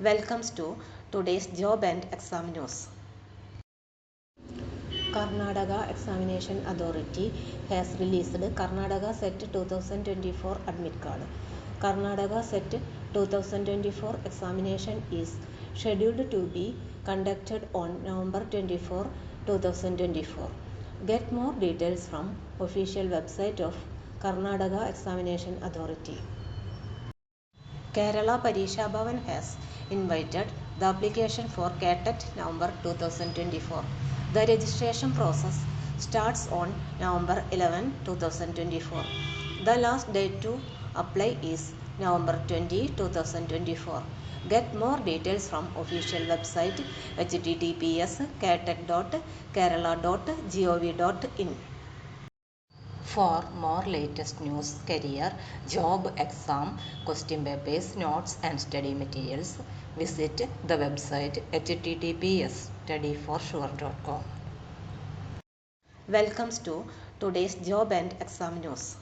Welcomes to today's job and exam news. Karnataka Examination Authority has released Karnataka Set 2024 Admit Card. Karnataka Set 2024 examination is scheduled to be conducted on November 24, 2024. Get more details from official website of Karnataka Examination Authority. Kerala Parisha Bhavan has invited the application for CAT November 2024. The registration process starts on November 11, 2024. The last date to apply is November 20, 2024. Get more details from official website https://catat.kerala.gov.in. For more latest news, career, job, exam, question papers, notes and study materials, visit the website https://studyforsure.com. Welcomes to today's job and exam news.